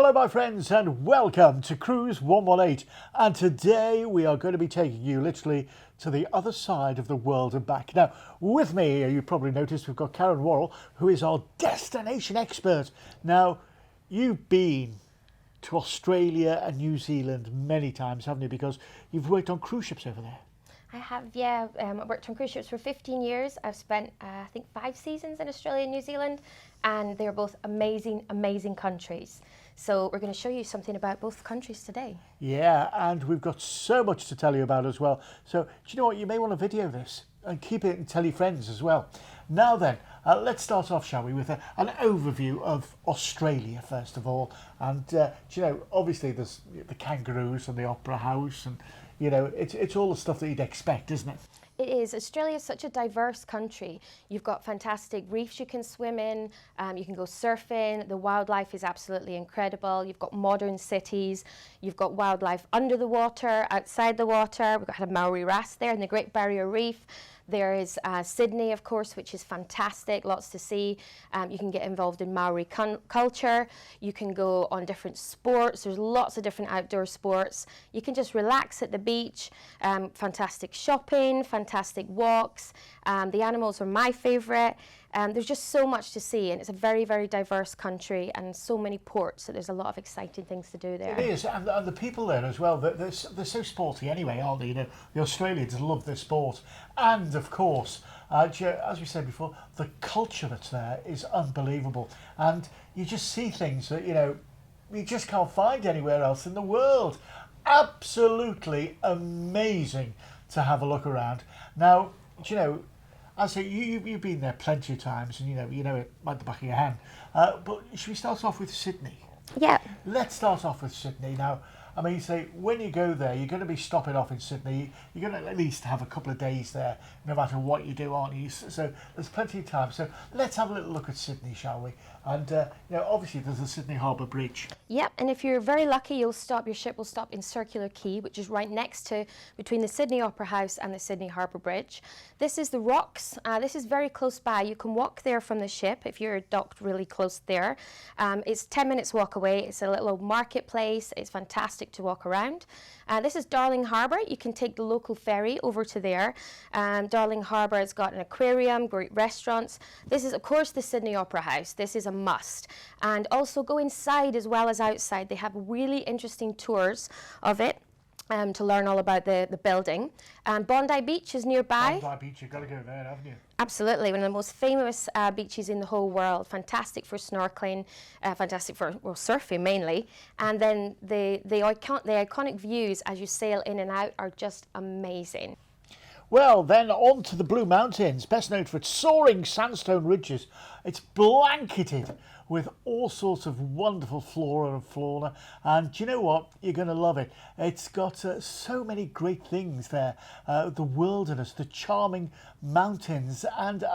Hello my friends and welcome to Cruise118, and today we are going to be taking you literally to the other side of the world and back. Now with me, you probably noticed we've got Karen Worrall, who is our destination expert. Now you've been to Australia and New Zealand many times, haven't you, because you've worked on cruise ships over there? I have, yeah. I worked on cruise ships for 15 years. I've spent, I think, 5 seasons in Australia and New Zealand, and they're both amazing, amazing countries. So we're going to show you something about both countries today. Yeah, and we've got so much to tell you about as well. So, do you know what? You may want to video this and keep it and tell your friends as well. Now then, let's start off, shall we, with an overview of Australia, first of all. And, do you know, obviously there's the kangaroos and the opera house and, you know, it's all the stuff that you'd expect, isn't it? It is. Australia is such a diverse country. You've got fantastic reefs you can swim in, you can go surfing, the wildlife is absolutely incredible. You've got modern cities, you've got wildlife under the water, outside the water. We've got a Maori wrasse there in the Great Barrier Reef. There is Sydney, of course, which is fantastic, lots to see. You can get involved in Maori culture. You can go on different sports. There's lots of different outdoor sports. You can just relax at the beach. Fantastic shopping, fantastic walks. The animals are my favourite. There's just so much to see, and it's a very, very diverse country and so many ports, so there's a lot of exciting things to do there. It is, and the people there as well, they're so sporty anyway, aren't they? You know, the Australians love their sport. And of course, as we said before, the culture that's there is unbelievable. And you just see things that, you know, you just can't find anywhere else in the world. Absolutely amazing to have a look around. Now, do you know, I say you've been there plenty of times, and you know it like the back of your hand. But should we start off with Sydney? Yeah. Let's start off with Sydney. Now, I mean, you say when you go there, you're going to be stopping off in Sydney. You're going to at least have a couple of days there, no matter what you do, aren't you? So there's plenty of time. So let's have a little look at Sydney, shall we? And you know, obviously there's the Sydney Harbour Bridge. Yep, and if you're very lucky, your ship will stop in Circular Quay, which is right next to, between the Sydney Opera House and the Sydney Harbour Bridge. This is the Rocks. This is very close by. You can walk there from the ship if you're docked really close there. It's 10 minutes walk away. It's a little marketplace. It's fantastic to walk around. This is Darling Harbour. You can take the local ferry over to there. Darling Harbour has got an aquarium, great restaurants. This is, of course, the Sydney Opera House. This is a must. And also go inside as well as outside. They have really interesting tours of it. To learn all about the building. Bondi Beach is nearby. Bondi Beach, you've got to go there, haven't you? Absolutely, one of the most famous beaches in the whole world. Fantastic for snorkeling, fantastic for surfing mainly. And then the iconic views as you sail in and out are just amazing. Well, then on to the Blue Mountains, best known for its soaring sandstone ridges. It's blanketed with all sorts of wonderful flora and fauna, and do you know what? You're going to love it. It's got so many great things there, the wilderness, the charming mountains, and do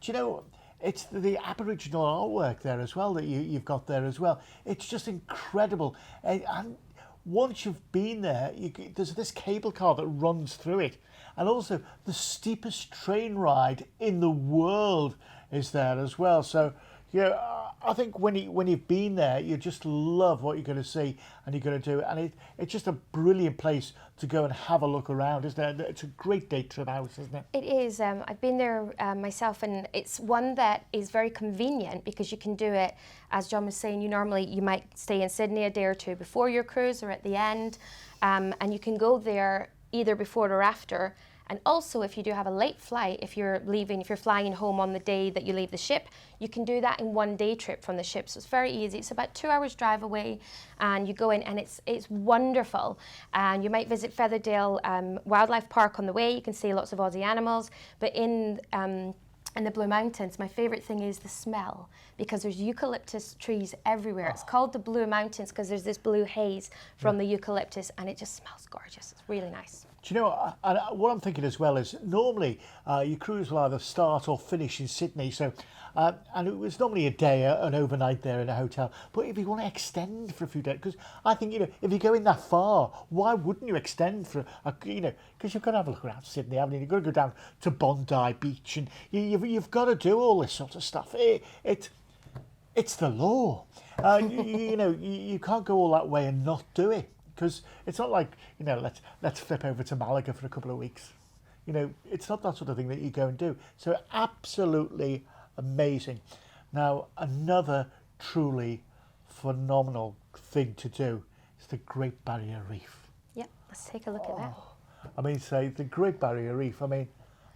you know, it's the Aboriginal artwork there as well that you've got there as well. It's just incredible. And once you've been there, there's this cable car that runs through it, and also the steepest train ride in the world is there as well. So, yeah, I think when you've been there, you just love what you're going to see and you're going to do. And it's just a brilliant place to go and have a look around, isn't it? It's a great day trip out, isn't it? It is. I've been there myself, and it's one that is very convenient because you can do it, as John was saying, you might stay in Sydney a day or two before your cruise or at the end, and you can go there either before or after. And also, if you do have a late flight, if you're flying home on the day that you leave the ship, you can do that in one day trip from the ship. So it's very easy. It's about 2 hours drive away, and you go in, and it's wonderful. And you might visit Featherdale Wildlife Park on the way. You can see lots of Aussie animals. But in the Blue Mountains, my favourite thing is the smell, because there's eucalyptus trees everywhere. It's called the Blue Mountains because there's this blue haze from the eucalyptus, and it just smells gorgeous. It's really nice. Do you know what I'm thinking as well is normally your cruise will either start or finish in Sydney, so and it was normally a day, an overnight there in a hotel. But if you want to extend for a few days, because I think, you know, if you're going that far, why wouldn't you extend for because you've got to have a look around Sydney, haven't you? You've got to go down to Bondi Beach, and you've got to do all this sort of stuff. It's the law. You can't go all that way and not do it, because it's not like, let's flip over to Malaga for a couple of weeks. It's not that sort of thing that you go and do. So absolutely amazing. Now, another truly phenomenal thing to do is the Great Barrier Reef. Yep, let's take a look at that. I mean, say the Great Barrier Reef. I mean,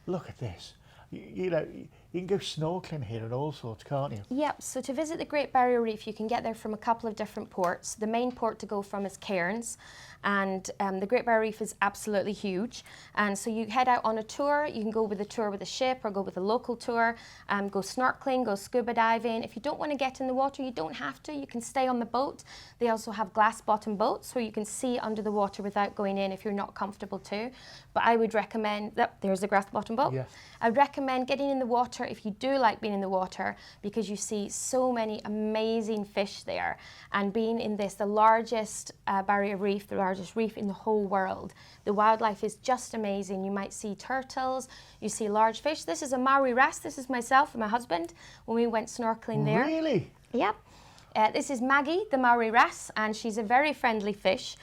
look at this. You can go snorkeling here and all sorts, can't you? Yep, so to visit the Great Barrier Reef, you can get there from a couple of different ports. The main port to go from is Cairns, and the Great Barrier Reef is absolutely huge. And so you head out on a tour. You can go with a tour with a ship or go with a local tour, go snorkeling, go scuba diving. If you don't want to get in the water, you don't have to. You can stay on the boat. They also have glass bottom boats where you can see under the water without going in if you're not comfortable to. But I would recommend, there's the glass bottom boat. Yes. I would recommend getting in the water if you do like being in the water, because you see so many amazing fish there. And being in the largest barrier reef, the largest reef in the whole world, the wildlife is just amazing. You might see turtles, you see large fish. This is a Maori wrasse. This is myself and my husband when we went snorkeling there. Really? Yep. This is Maggie, the Maori wrasse, and she's a very friendly fish.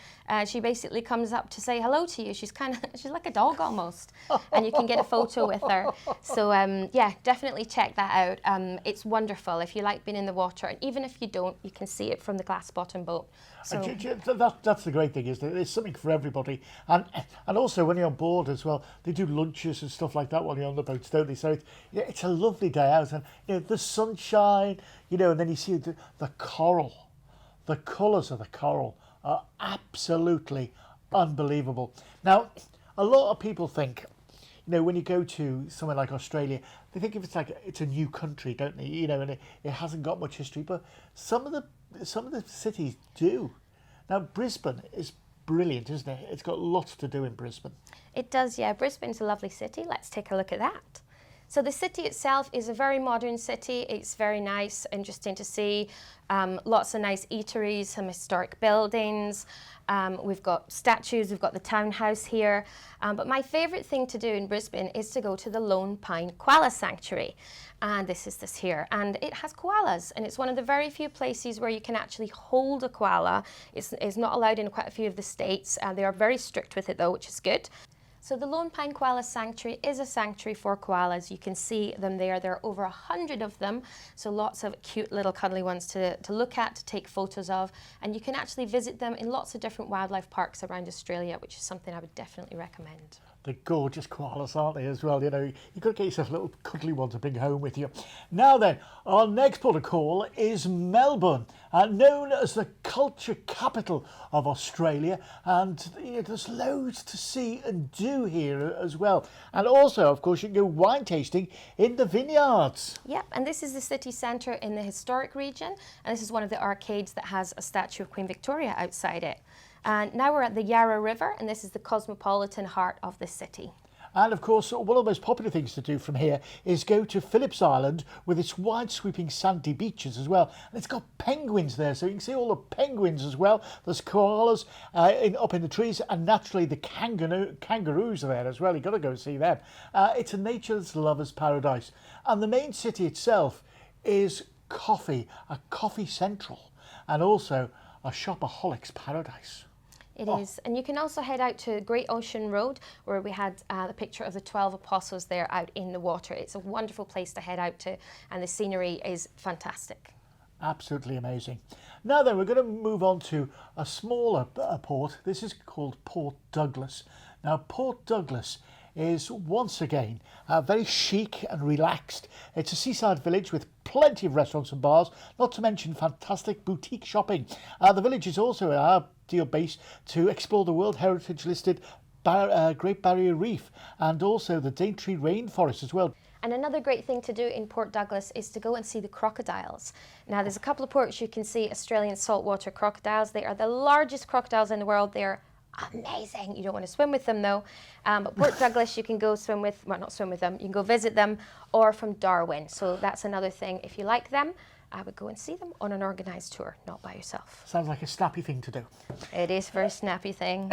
She basically comes up to say hello to you. She's like a dog almost, and you can get a photo with her. So yeah, definitely check that out. It's wonderful if you like being in the water, and even if you don't, you can see it from the glass bottom boat. So That's the great thing, is that there's something for everybody, and also when you're on board as well, they do lunches and stuff like that while you're on the boats, don't they? So it's a lovely day out, and the sunshine, and then you see the coral, the colours of the coral are absolutely unbelievable. Now, a lot of people think, when you go to somewhere like Australia, they think it's a new country, don't they? And it hasn't got much history, but some of the cities do. Now, Brisbane is brilliant, isn't it? It's got lots to do in Brisbane. it does, yeah. Brisbane's a lovely city. Let's take a look at that. So the city itself is a very modern city. It's very nice, interesting to see. Lots of nice eateries, some historic buildings. We've got statues, we've got the townhouse here. But my favourite thing to do in Brisbane is to go to the Lone Pine Koala Sanctuary. And this is this here. And it has koalas. And it's one of the very few places where you can actually hold a koala. It's not allowed in quite a few of the states. They are very strict with it though, which is good. So the Lone Pine Koala Sanctuary is a sanctuary for koalas. You can see them there. There are over 100 of them, so lots of cute little cuddly ones to look at, to take photos of, and you can actually visit them in lots of different wildlife parks around Australia, which is something I would definitely recommend. They're gorgeous koalas, aren't they, as well? You know, you've got to get yourself a little cuddly one to bring home with you. Now then, our next port of call is Melbourne, known as the culture capital of Australia. And there's loads to see and do here as well. And also, of course, you can go wine tasting in the vineyards. Yep, and this is the city centre in the historic region. And this is one of the arcades that has a statue of Queen Victoria outside it. And now we're at the Yarra River, and this is the cosmopolitan heart of the city. And of course, one of the most popular things to do from here is go to Phillips Island with its wide sweeping sandy beaches as well. And it's got penguins there, so you can see all the penguins as well. There's koalas up in the trees, and naturally the kangaroos are there as well. You've got to go and see them. It's a nature's lover's paradise. And the main city itself is coffee, a coffee central, and also a shopaholic's paradise. It is. And you can also head out to Great Ocean Road, where we had the picture of the 12 apostles there out in the water. It's a wonderful place to head out to, and the scenery is fantastic. Absolutely amazing. Now then, we're going to move on to a smaller port. This is called Port Douglas. Now, Port Douglas is once again very chic and relaxed. It's a seaside village with plenty of restaurants and bars, not to mention fantastic boutique shopping. The village is also an ideal base to explore the World Heritage listed Great Barrier Reef and also the Daintree Rainforest as well. And another great thing to do in Port Douglas is to go and see the crocodiles. Now, there's a couple of ports you can see Australian saltwater crocodiles. They are the largest crocodiles in the world. They are amazing. You don't want to swim with them though. But Port Douglas, you can go swim with, well, not swim with them, you can go visit them, or from Darwin. So that's another thing. If you like them, I would go and see them on an organised tour, not by yourself. Sounds like a snappy thing to do. It is a very snappy thing.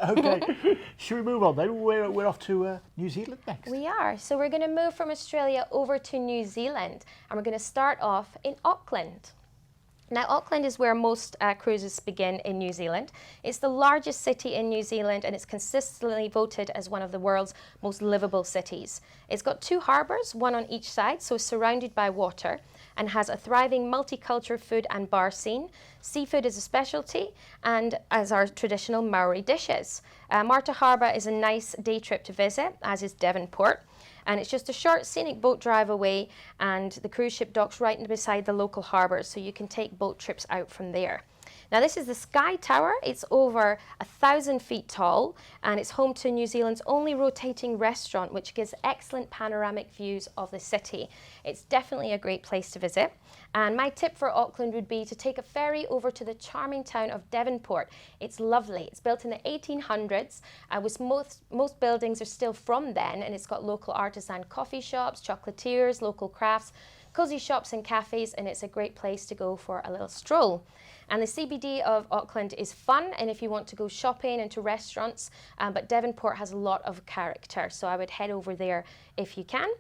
Okay, should we move on then? We're off to New Zealand next. We are. So we're going to move from Australia over to New Zealand, and we're going to start off in Auckland. Now, Auckland is where most cruises begin in New Zealand. It's the largest city in New Zealand, and it's consistently voted as one of the world's most livable cities. It's got 2 harbours, one on each side, so surrounded by water, and has a thriving multicultural food and bar scene. Seafood is a specialty, and as are traditional Maori dishes. Marta Harbour is a nice day trip to visit, as is Devonport. And it's just a short scenic boat drive away, and the cruise ship docks right beside the local harbours, so you can take boat trips out from there. Now, this is the Sky Tower. It's over 1,000 feet tall, and it's home to New Zealand's only rotating restaurant, which gives excellent panoramic views of the city. It's definitely a great place to visit. And my tip for Auckland would be to take a ferry over to the charming town of Devonport. It's lovely. It's built in the 1800s, with most buildings are still from then, and it's got local artisan coffee shops, chocolatiers, local crafts, cosy shops and cafes, and it's a great place to go for a little stroll. And the CBD of Auckland is fun, and if you want to go shopping and to restaurants, but Devonport has a lot of character, so I would head over there if you can.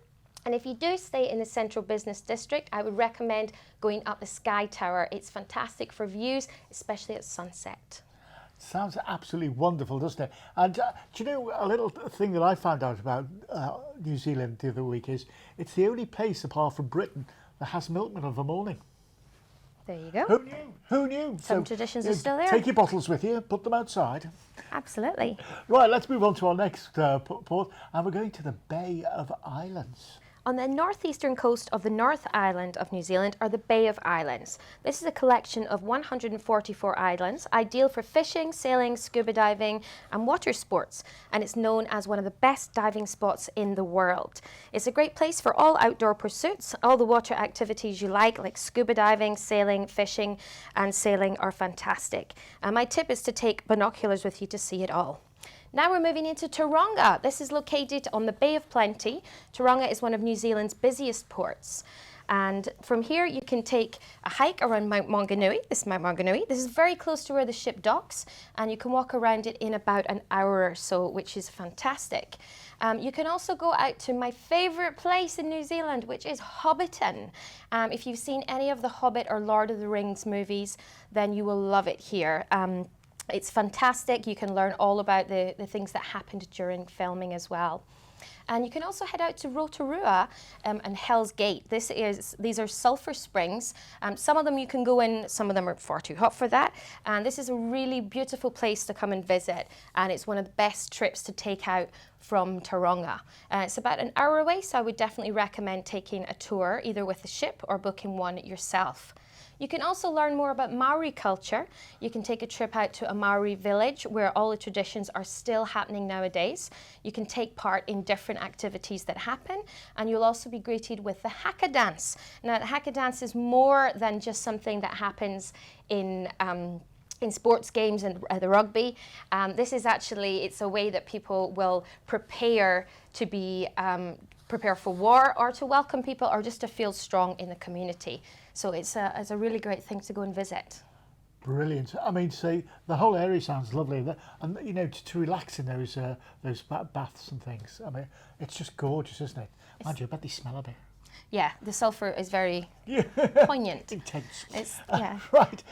And if you do stay in the central business district, I would recommend going up the Sky Tower. It's fantastic for views, especially at sunset. Sounds absolutely wonderful, doesn't it? And do you know, a little thing that I found out about New Zealand the other week is it's the only place apart from Britain that has milkman of a morning. There you go. Who knew? Who knew? Some traditions are still there. Take your bottles with you, put them outside. Absolutely. Right, let's move on to our next port, and we're going to the Bay of Islands. On the northeastern coast of the North Island of New Zealand are the Bay of Islands. This is a collection of 144 islands, ideal for fishing, sailing, scuba diving and water sports, and it's known as one of the best diving spots in the world. It's a great place for all outdoor pursuits. All the water activities you like scuba diving, sailing, fishing and sailing are fantastic. And my tip is to take binoculars with you to see it all. Now we're moving into Tauranga. This is located on the Bay of Plenty. Tauranga is one of New Zealand's busiest ports. And from here you can take a hike around Mount Maunganui. This is Mount Maunganui. This is very close to where the ship docks, and you can walk around it in about an hour or so, which is fantastic. You can also go out to my favourite place in New Zealand, which is Hobbiton. If you've seen any of the Hobbit or Lord of the Rings movies, then you will love it here. It's fantastic. You can learn all about the things that happened during filming as well. And you can also head out to Rotorua and Hell's Gate. These are sulphur springs. Some of them you can go in, some of them are far too hot for that. And this is a really beautiful place to come and visit. And it's one of the best trips to take out from Tauranga. It's about an hour away, so I would definitely recommend taking a tour, either with the ship or booking one yourself. You can also learn more about Maori culture. You can take a trip out to a Maori village where all the traditions are still happening nowadays. You can take part in different activities that happen, and you'll also be greeted with the haka dance. Now, the haka dance is more than just something that happens in sports games and the rugby. This is actually, it's a way that people will prepare to be prepare for war or to welcome people or just to feel strong in the community. So it's a really great thing to go and visit. Brilliant. I mean, see, the whole area sounds lovely, and you know, to relax in those baths and things. I mean, it's just gorgeous, isn't it? Mind you, I bet they smell a bit. Yeah, the sulphur is very poignant. Intense. Yeah. Right.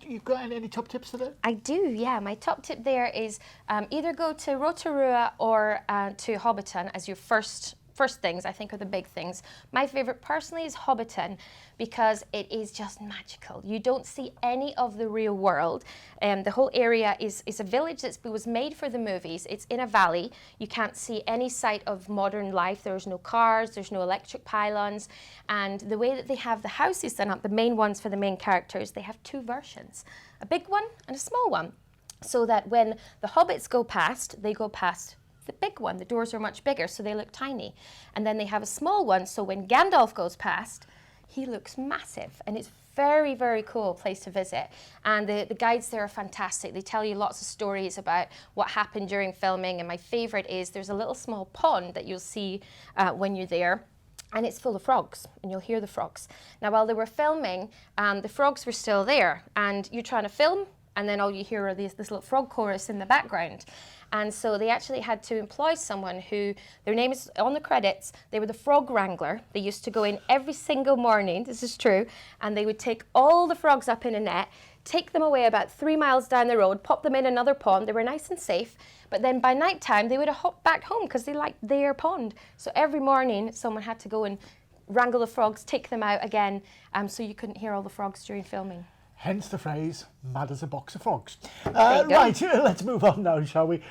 You've got any top tips for that? I do, yeah. My top tip there is either go to Rotorua or to Hobbiton as your first things, I think, are the big things. My favourite personally is Hobbiton because it is just magical. You don't see any of the real world. The whole area is a village that was made for the movies. It's in a valley. You can't see any sight of modern life. There's no cars, there's no electric pylons. And the way that they have the houses done up, the main ones for the main characters, they have 2 versions, a big one and a small one. So that when the hobbits go past, they go past the big one. The doors are much bigger, so they look tiny. And then they have a small one, so when Gandalf goes past, He looks massive, and it's very, very cool place to visit. And the guides there are fantastic. They tell you lots of stories about what happened during filming. And my favorite is there's a little small pond that you'll see when you're there. And it's full of frogs, and you'll hear the frogs. Now, while they were filming, the frogs were still there. And you're trying to film, and then all you hear are this little frog chorus in the background. And so they actually had to employ someone who, their name is on the credits, they were the frog wrangler. They used to go in every single morning, this is true, and they would take all the frogs up in a net, take them away about 3 miles down the road, pop them in another pond. They were nice and safe, but then by night time they would have hopped back home because they liked their pond. So every morning someone had to go and wrangle the frogs, take them out again, so you couldn't hear all the frogs during filming. Hence the phrase, mad as a box of frogs. Right, let's move on now, shall we,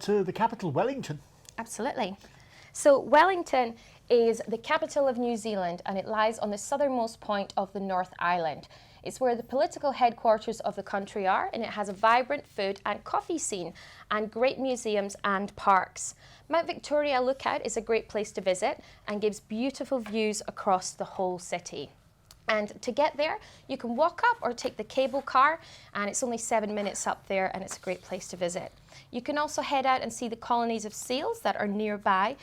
to the capital, Wellington. Absolutely. So Wellington is the capital of New Zealand, and it lies on the southernmost point of the North Island. It's where the political headquarters of the country are, and it has a vibrant food and coffee scene and great museums and parks. Mount Victoria Lookout is a great place to visit and gives beautiful views across the whole city. And to get there, you can walk up or take the cable car, and it's only 7 minutes up there, and it's a great place to visit. You can also head out and see the colonies of seals that are nearby,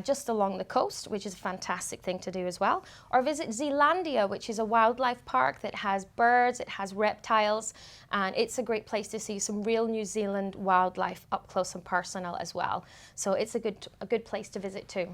just along the coast, which is a fantastic thing to do as well. Or visit Zealandia, which is a wildlife park that has birds, it has reptiles, and it's a great place to see some real New Zealand wildlife up close and personal as well. So it's a good place to visit too.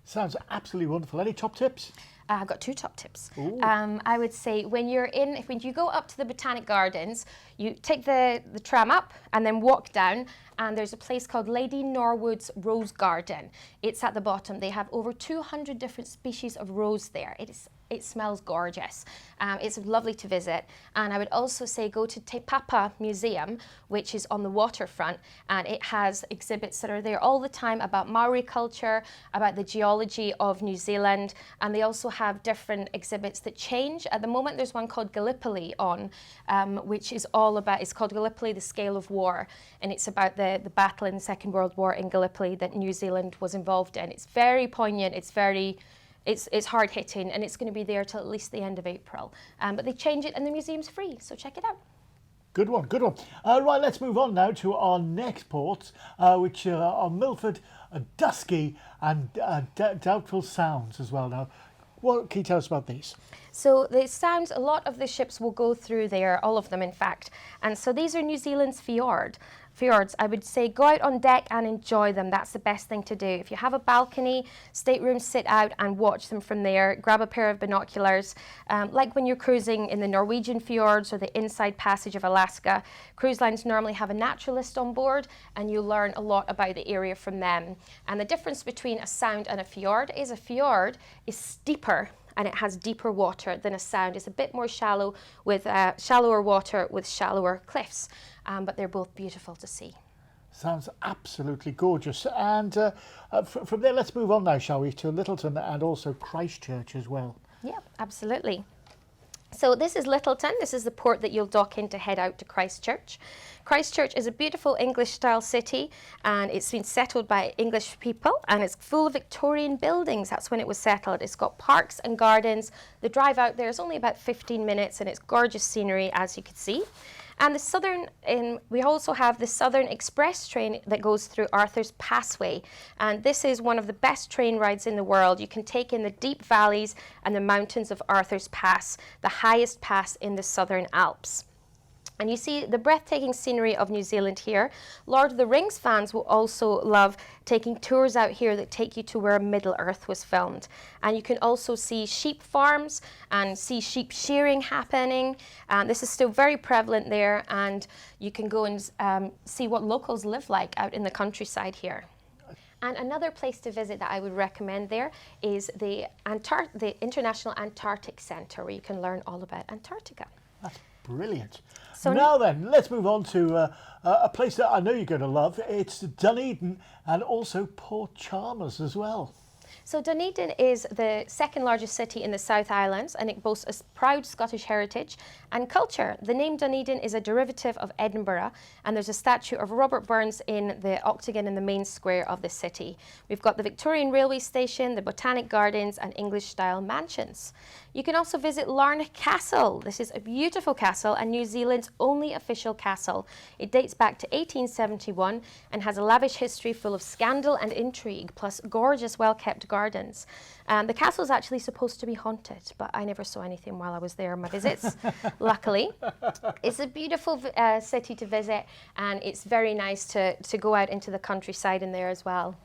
Sounds absolutely wonderful. Any top tips? I've got 2 top tips. I would say when you go up to the Botanic Gardens, you take the tram up and then walk down, and there's a place called Lady Norwood's Rose Garden. It's at the bottom. They have over 200 different species of rose there. It smells gorgeous. It's lovely to visit. And I would also say go to Te Papa Museum, which is on the waterfront, and it has exhibits that are there all the time about Maori culture, about the geology of New Zealand, and they also have different exhibits that change. At the moment, there's one called Gallipoli on, which is all about, it's called Gallipoli, the Scale of War, and it's about the battle in the Second World War in Gallipoli that New Zealand was involved in. It's very poignant, it's hard hitting, and it's going to be there till at least the end of April. But they change it, and the museum's free, so check it out. Good one, good one. Right, let's move on now to our next ports, which are Milford, Dusky, and Doubtful Sounds as well. Now, what can you tell us about these? So the sounds, a lot of the ships will go through there, all of them in fact. And so these are New Zealand's fjords. I would say go out on deck and enjoy them. That's the best thing to do. If you have a balcony, staterooms, sit out and watch them from there. Grab a pair of binoculars. Like when you're cruising in the Norwegian fjords or the inside passage of Alaska, cruise lines normally have a naturalist on board, and you learn a lot about the area from them. And the difference between a sound and a fjord is steeper, and it has deeper water than a sound. It's a bit more shallow with shallower water with shallower cliffs, but they're both beautiful to see. Sounds absolutely gorgeous. And from there, let's move on now, shall we, to Littleton and also Christchurch as well. Yeah, absolutely. So this is Littleton. This is the port that you'll dock in to head out to Christchurch. Christchurch is a beautiful English-style city, and it's been settled by English people, and it's full of Victorian buildings. That's when it was settled. It's got parks and gardens. The drive out there is only about 15 minutes, and it's gorgeous scenery, as you can see. And we also have the Southern Express train that goes through Arthur's Passway. And this is one of the best train rides in the world. You can take in the deep valleys and the mountains of Arthur's Pass, the highest pass in the Southern Alps. And you see the breathtaking scenery of New Zealand here. Lord of the Rings fans will also love taking tours out here that take you to where Middle-earth was filmed. And you can also see sheep farms and see sheep shearing happening. This is still very prevalent there, and you can go and see what locals live like out in the countryside here. And another place to visit that I would recommend there is the International Antarctic Centre, where you can learn all about Antarctica. That's brilliant. So now then, let's move on to a place that I know you're going to love. It's Dunedin and also Port Chalmers as well. So Dunedin is the second largest city in the South Islands, and it boasts a proud Scottish heritage and culture. The name Dunedin is a derivative of Edinburgh, and there's a statue of Robert Burns in the octagon in the main square of the city. We've got the Victorian Railway Station, the Botanic Gardens, and English-style mansions. You can also visit Larne Castle. This is a beautiful castle and New Zealand's only official castle. It dates back to 1871 and has a lavish history full of scandal and intrigue, plus gorgeous, well-kept gardens. The castle is actually supposed to be haunted, but I never saw anything while I was there on my visits, luckily. It's a beautiful city to visit, and it's very nice to go out into the countryside in there as well.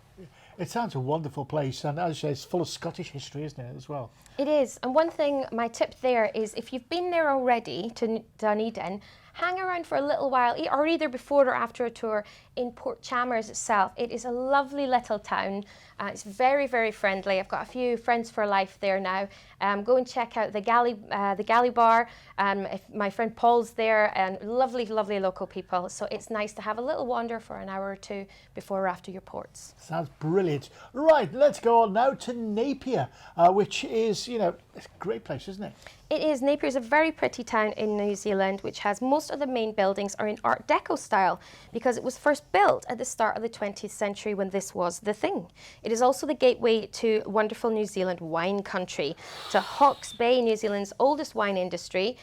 It sounds a wonderful place, and as you say, it's full of Scottish history, isn't it, as well? It is, and one thing, my tip there is if you've been there already to Dunedin, hang around for a little while, or either before or after a tour in Port Chalmers itself. It is a lovely little town. It's very, very friendly. I've got a few friends for life there now. Go and check out the galley bar. If my friend Paul's there, and lovely, lovely local people. So it's nice to have a little wander for an hour or two before or after your ports. Sounds brilliant. Right, let's go on now to Napier, which is, it's a great place, isn't it? It is. Napier is a very pretty town in New Zealand, which has most of the main buildings are in Art Deco style because it was first built at the start of the 20th century when this was the thing. It is also the gateway to wonderful New Zealand wine country, to Hawke's Bay, New Zealand's oldest wine industry,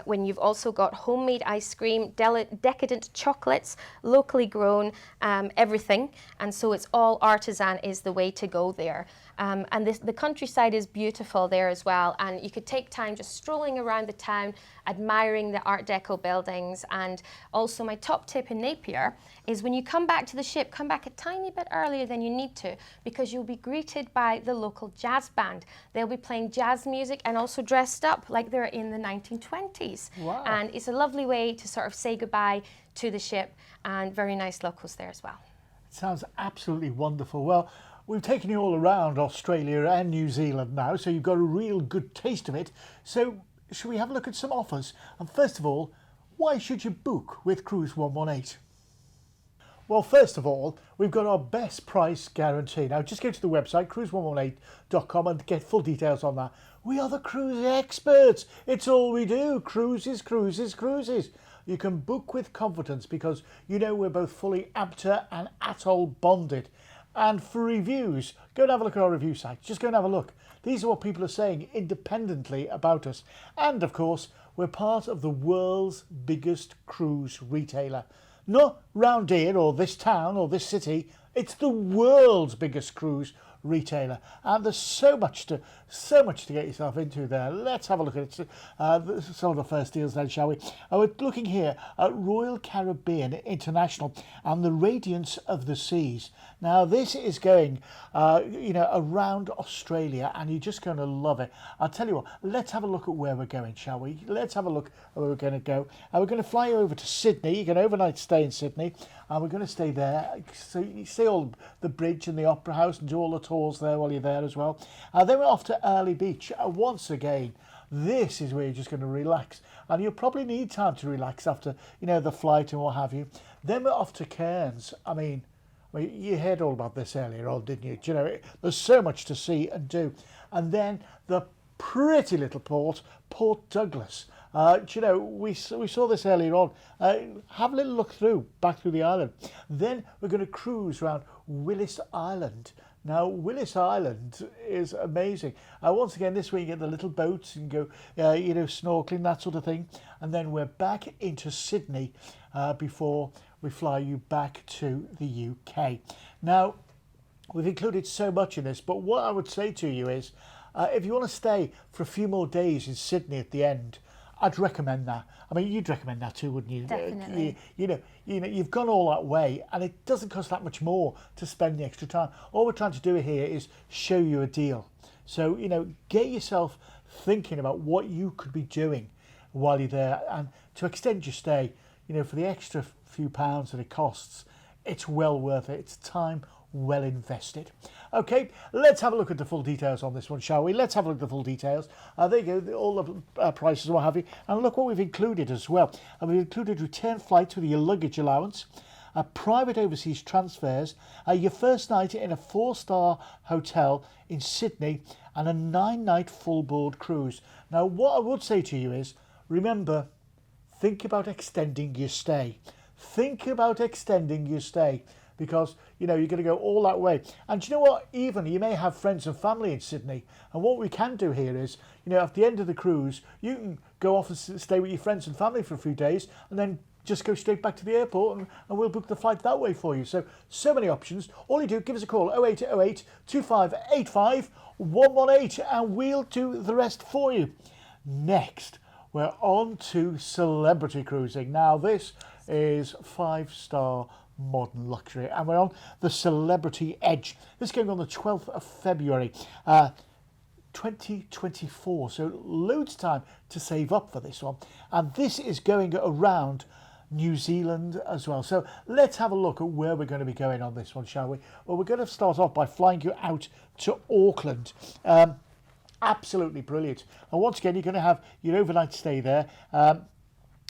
when you've also got homemade ice cream, decadent chocolates, locally grown, everything. And so it's all artisan is the way to go there. And the countryside is beautiful there as well, and you could take time just strolling around the town, admiring the Art Deco buildings. And also my top tip in Napier is when you come back to the ship, come back a tiny bit earlier than you need to, because you'll be greeted by the local jazz band. They'll be playing jazz music and also dressed up like they're in the 1920s. Wow. And it's a lovely way to sort of say goodbye to the ship, and very nice locals there as well. It sounds absolutely wonderful. Well, we've taken you all around Australia and New Zealand now, so you've got a real good taste of it. So, should we have a look at some offers? And first of all, why should you book with Cruise118? Well, first of all, we've got our best price guarantee. Now, just go to the website, cruise118.com, and get full details on that. We are the cruise experts. It's all we do. Cruises, cruises, cruises. You can book with confidence because we're both fully ABTA and ATOL bonded. And for reviews, go and have a look at our review site. Just go and have a look. These are what people are saying independently about us. And of course, we're part of the world's biggest cruise retailer. Not round here or this town or this city. It's the world's biggest cruise retailer, and there's so much to get yourself into there. Let's have a look at it. Some of the first deals then, shall we? We're looking here at Royal Caribbean International and the Radiance of the Seas. Now this is going around Australia, and you're just going to love it. I'll tell you what, let's have a look at where we're going, shall we? Let's have a look at where we're going to go. We're going to fly over to Sydney. You can overnight stay in Sydney, and we're going to stay there. So you see all the bridge and the Opera House and do all the tours there while you're there as well. Then we're off to Early Beach. Once again, this is where you're just going to relax, and you'll probably need time to relax after the flight and what have you. Then we're off to Cairns. I mean, you heard all about this earlier on, didn't you? There's so much to see and do. And then the pretty little port, Port Douglas. We saw this earlier on. Have a little look back through the island. Then we're going to cruise around Willis Island. Now, Willis Island is amazing. Once again, this way you get the little boats and go, snorkeling, that sort of thing. And then we're back into Sydney before we fly you back to the UK. Now, we've included so much in this, but what I would say to you is, if you want to stay for a few more days in Sydney at the end, I'd recommend that. I mean, you'd recommend that too, wouldn't you? Definitely. You've gone all that way, and it doesn't cost that much more to spend the extra time. All we're trying to do here is show you a deal. So, get yourself thinking about what you could be doing while you're there, and to extend your stay, for the extra few pounds that it costs, it's well worth it. It's time well invested. Okay, let's have a look at the full details on this one, shall we? Let's have a look at the full details. There you go, all the prices and what have you. And look what we've included as well. And we've included return flights with your luggage allowance. private overseas transfers, your first night in a 4-star hotel in Sydney, and a 9-night full board cruise. Now, what I would say to you is, remember, think about extending your stay. Think about extending your stay, because you're going to go all that way. And do you know what? Even you may have friends and family in Sydney, and what we can do here is, at the end of the cruise, you can go off and stay with your friends and family for a few days, and then just go straight back to the airport, and we'll book the flight that way for you. So many options. All you do, give us a call, 0808 2585 118, and we'll do the rest for you. Next, we're on to celebrity cruising. Now, this is 5-star modern luxury, and we're on the Celebrity Edge. This is going on the 12th of February 2024, so loads of time to save up for this one, and this is going around New Zealand as well. So let's have a look at where we're going to be going on this one, shall we? Well, we're going to start off by flying you out to Auckland. Absolutely brilliant, and once again you're going to have your overnight stay there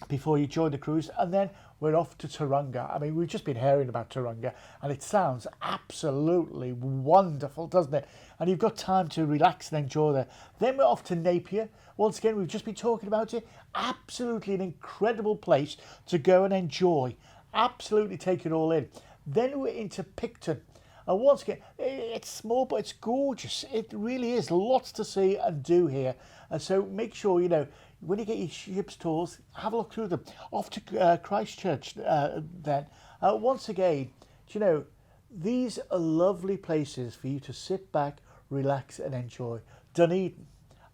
before you join the cruise, and then we're off to Tauranga. I mean, we've just been hearing about Tauranga, and it sounds absolutely wonderful, doesn't it? And you've got time to relax and enjoy there. Then we're off to Napier. Once again, we've just been talking about it. Absolutely an incredible place to go and enjoy. Absolutely take it all in. Then we're into Picton. And once again, it's small, but it's gorgeous. It really is. Lots to see and do here. And so make sure, when you get your ship's tours, have a look through them. Off to Christchurch then. Once again, these are lovely places for you to sit back, relax and enjoy. Dunedin.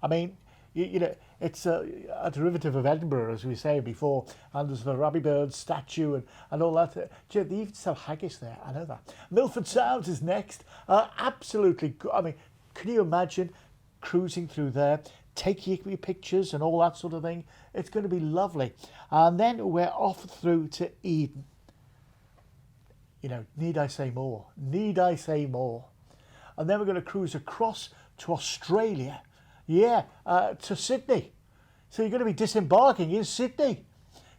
I mean, it's a derivative of Edinburgh, as we say before, and there's the Rabbie Bird statue and all that. They even sell haggis there, I know that. Milford Sound is next. Absolutely, I mean, can you imagine cruising through there, taking your pictures and all that sort of thing? It's going to be lovely. And then we're off through to Eden. Need I say more? Need I say more? And then we're going to cruise across to Australia. Yeah, to Sydney. So you're going to be disembarking in Sydney.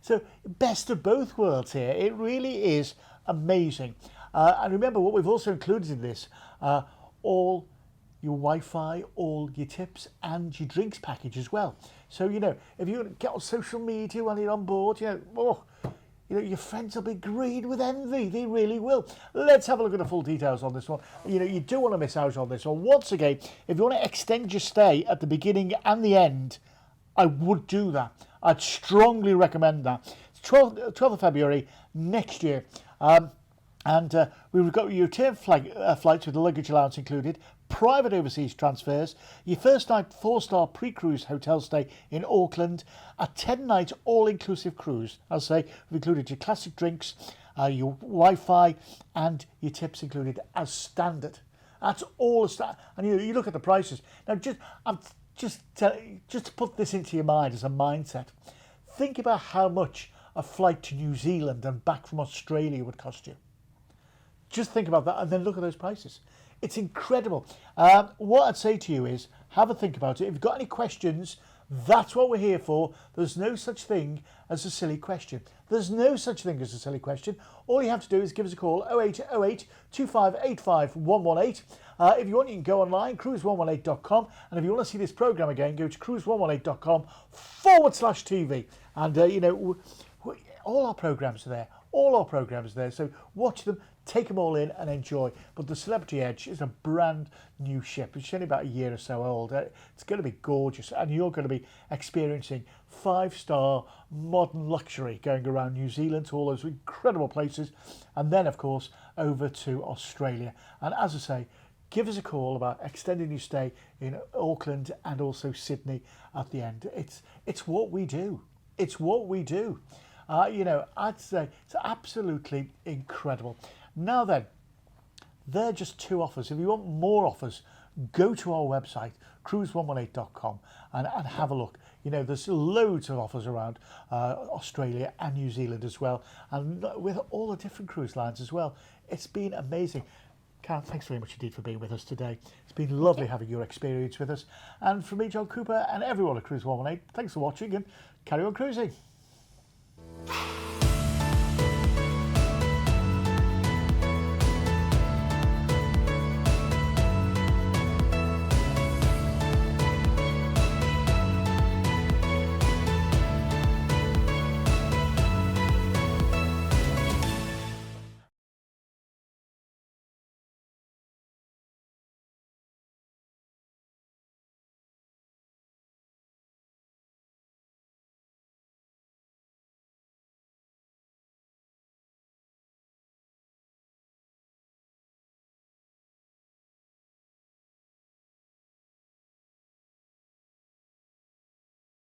So best of both worlds here. It really is amazing. And remember what we've also included in this, all your Wi-Fi, all your tips and your drinks package as well. So, if you get on social media while you're on board, your friends will be green with envy. They really will. Let's have a look at the full details on this one. You do want to miss out on this one. Once again, if you want to extend your stay at the beginning and the end, I would do that. I'd strongly recommend that. It's 12th of February next year. We've got your return flights with the luggage allowance included, private overseas transfers, your first night 4-star pre-cruise hotel stay in Auckland, a 10-night all-inclusive cruise. As I say, we've included your classic drinks, your Wi-Fi and your tips included as standard. That's all. And you look at the prices. Now, just to put this into your mind as a mindset, think about how much a flight to New Zealand and back from Australia would cost you. Just think about that and then look at those prices. It's incredible. What I'd say to you is have a think about it. If you've got any questions, that's what we're here for. There's no such thing as a silly question. There's no such thing as a silly question. All you have to do is give us a call, 0808 2585 118. If you want, you can go online, cruise118.com. And if you want to see this programme again, go to cruise118.com/TV. And, all our programmes are there. All our programmes are there. So watch them, take them all in and enjoy. But the Celebrity Edge is a brand new ship. It's only about a year or so old. It's going to be gorgeous. And you're going to be experiencing 5-star modern luxury going around New Zealand to all those incredible places. And then, of course, over to Australia. And as I say, give us a call about extending your stay in Auckland and also Sydney at the end. It's what we do. It's what we do. I'd say it's absolutely incredible. Now then, they're just 2 offers. If you want more offers, go to our website, cruise118.com, and have a look. There's loads of offers around Australia and New Zealand as well, and with all the different cruise lines as well. It's been amazing. Karen, thanks very much indeed for being with us today. It's been lovely having your experience with us. And from me, John Cooper, and everyone at Cruise118, thanks for watching and carry on cruising.